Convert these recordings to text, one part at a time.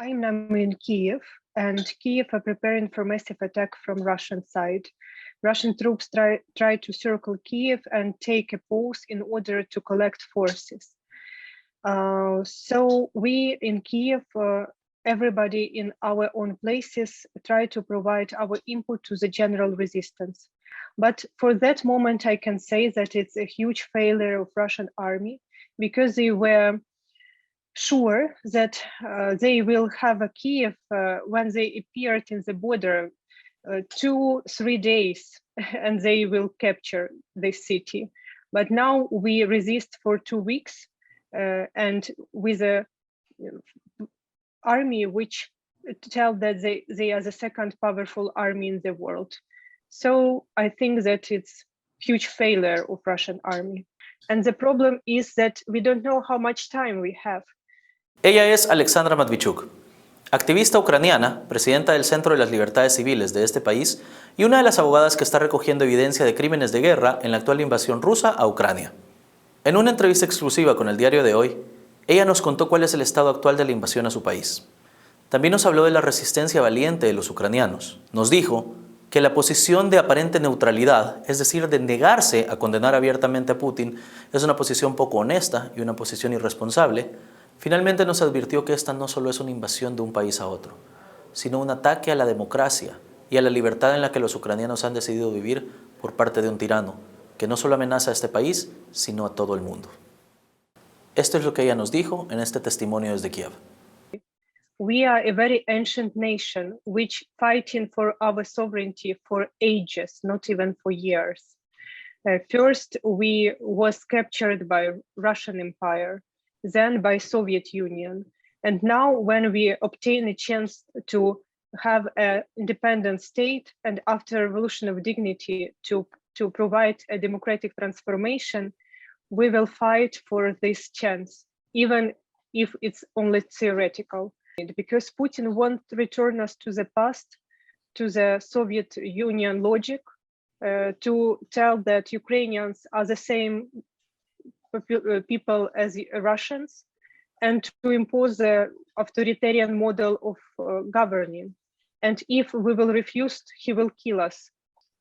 I'm now in Kiev, and Kiev are preparing for massive attack from Russian side. Russian troops try to circle Kiev and take a pause in order to collect forces. So we in Kiev, everybody in our own places, try to provide our input to the general resistance. But for that moment, I can say that it's a huge failure of Russian army, because they were sure that they will have a Kiev when they appeared in the border 2-3 days and they will capture the city. But now we resist for 2 weeks and with a army which tell that they are the second powerful army in the world. So I think that it's huge failure of Russian army. And the problem is that we don't know how much time we have. Ella es Oleksandra Matviichuk, activista ucraniana, presidenta del Centro de las Libertades Civiles de este país y una de las abogadas que está recogiendo evidencia de crímenes de guerra en la actual invasión rusa a Ucrania. En una entrevista exclusiva con el diario de hoy, ella nos contó cuál es el estado actual de la invasión a su país. También nos habló de la resistencia valiente de los ucranianos. Nos dijo que la posición de aparente neutralidad, es decir, de negarse a condenar abiertamente a Putin, es una posición poco honesta y una posición irresponsable. Finalmente nos advirtió que esta no solo es una invasión de un país a otro, sino un ataque a la democracia y a la libertad en la que los ucranianos han decidido vivir por parte de un tirano, que no solo amenaza a este país, sino a todo el mundo. Esto es lo que ella nos dijo en este testimonio desde Kiev. We are a very ancient nation, which fighting for our sovereignty for ages, not even for years. First, we was captured by Russian Empire, then by Soviet Union. And now when we obtain a chance to have an independent state and after revolution of dignity to provide a democratic transformation, we will fight for this chance, even if it's only theoretical. Because Putin won't return us to the past, to the Soviet Union logic, to tell that Ukrainians are the same people as Russians, and to impose the authoritarian model of governing. And if we will refuse, he will kill us.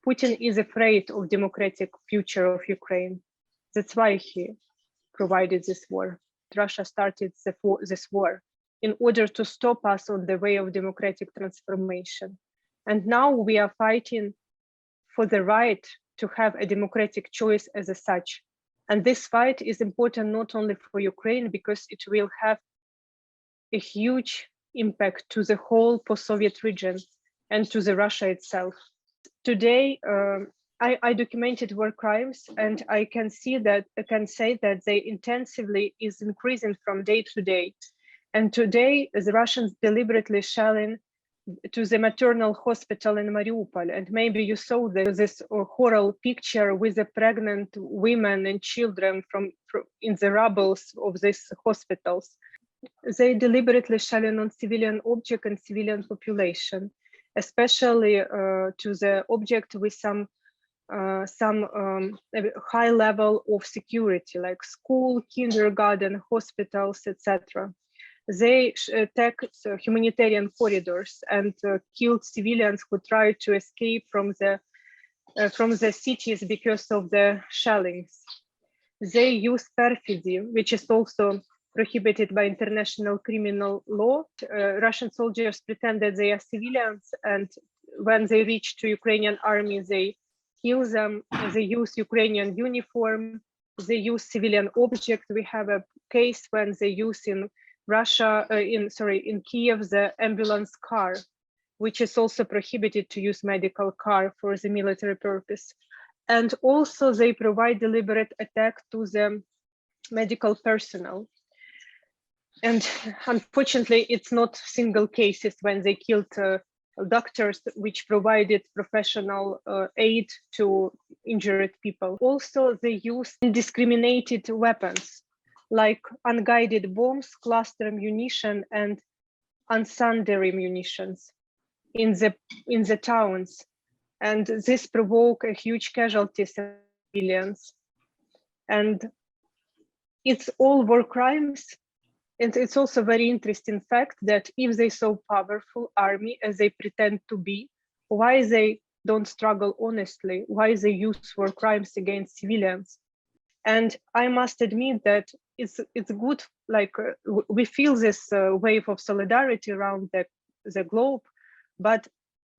Putin is afraid of democratic future of Ukraine. That's why he provided this war. Russia started this war in order to stop us on the way of democratic transformation. And now we are fighting for the right to have a democratic choice as such. And this fight is important not only for Ukraine, because it will have a huge impact to the whole post-Soviet region and to the Russia itself. Today, I documented war crimes, and I can say that they intensively is increasing from day to day. And today, the Russians deliberately shelling to the maternal hospital in Mariupol. And maybe you saw this horrible picture with the pregnant women and children from in the rubble of these hospitals. They deliberately shelling on civilian object and civilian population, especially to the object with some high level of security, like school, kindergarten, hospitals, etc. They attacked humanitarian corridors and killed civilians who tried to escape from the cities because of the shellings. They use perfidy, which is also prohibited by international criminal law. Russian soldiers pretend that they are civilians, and when they reach to Ukrainian army, they kill them. They use Ukrainian uniform. They use civilian object. We have a case when they use in Kiev, the ambulance car, which is also prohibited to use medical car for the military purpose. And also they provide deliberate attack to the medical personnel. And unfortunately, it's not single cases when they killed doctors which provided professional aid to injured people. Also, they use indiscriminated weapons like unguided bombs, cluster munition, and incendiary munitions in the towns, and this provoke a huge casualties of civilians. And it's all war crimes, And it's also a very interesting fact that if they so powerful army as they pretend to be, why they don't struggle honestly? Why they use war crimes against civilians? And I must admit that it's good, like we feel this wave of solidarity around the globe, but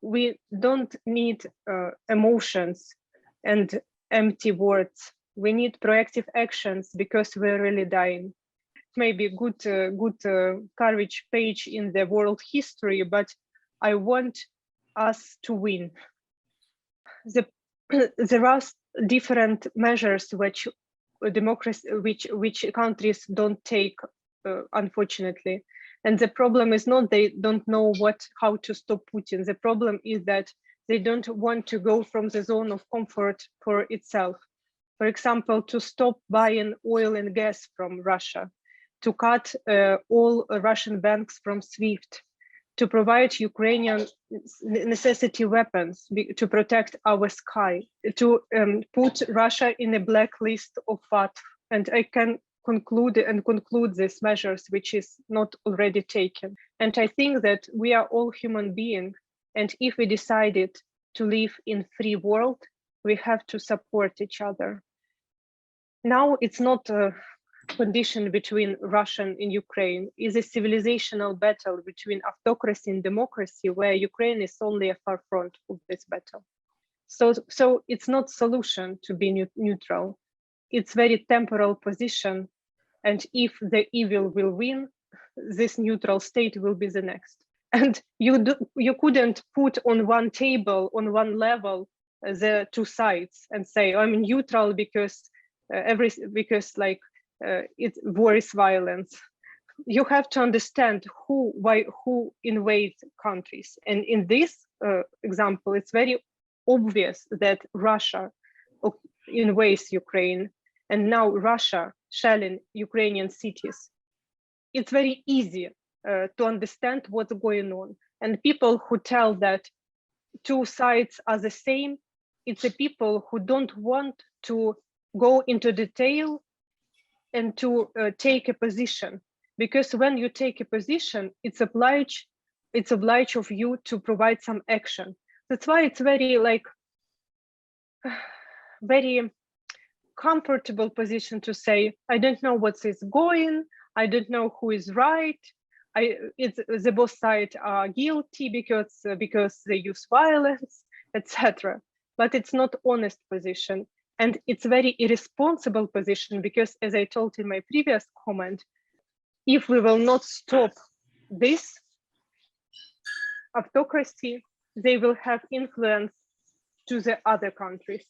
we don't need emotions and empty words. We need proactive actions because we're really dying. Maybe good courage page in the world history, but I want us to win. There are different measures which democracy, which countries don't take, unfortunately. And the problem is not they don't know how to stop Putin. The problem is that they don't want to go from the zone of comfort for itself. For example, to stop buying oil and gas from Russia, to cut all Russian banks from SWIFT, to provide Ukrainian necessity weapons to protect our sky, to put Russia in a blacklist of FATF. And I can conclude these measures which is not already taken. And I think that we are all human beings. And if we decided to live in free world, we have to support each other. Now it's not a condition between Russia and Ukraine, is a civilizational battle between autocracy and democracy, where Ukraine is only a far front of this battle. So it's not solution to be neutral. It's very temporal position. And if the evil will win, this neutral state will be the next. And you couldn't put on one table, on one level, the two sides and say, I'm neutral because war is violence. You have to understand who invades countries. And in this example, it's very obvious that Russia invades Ukraine, and now Russia shelling Ukrainian cities. It's very easy to understand what's going on. And people who tell that two sides are the same, it's the people who don't want to go into detail and to take a position. Because when you take a position, it's obliged of you to provide some action. That's why it's very comfortable position to say, I don't know what is going, I don't know who is right, the both sides are guilty because they use violence, etc. But it's not honest position. And it's very irresponsible position because, as I told in my previous comment, if we will not stop this autocracy, they will have influence to the other countries.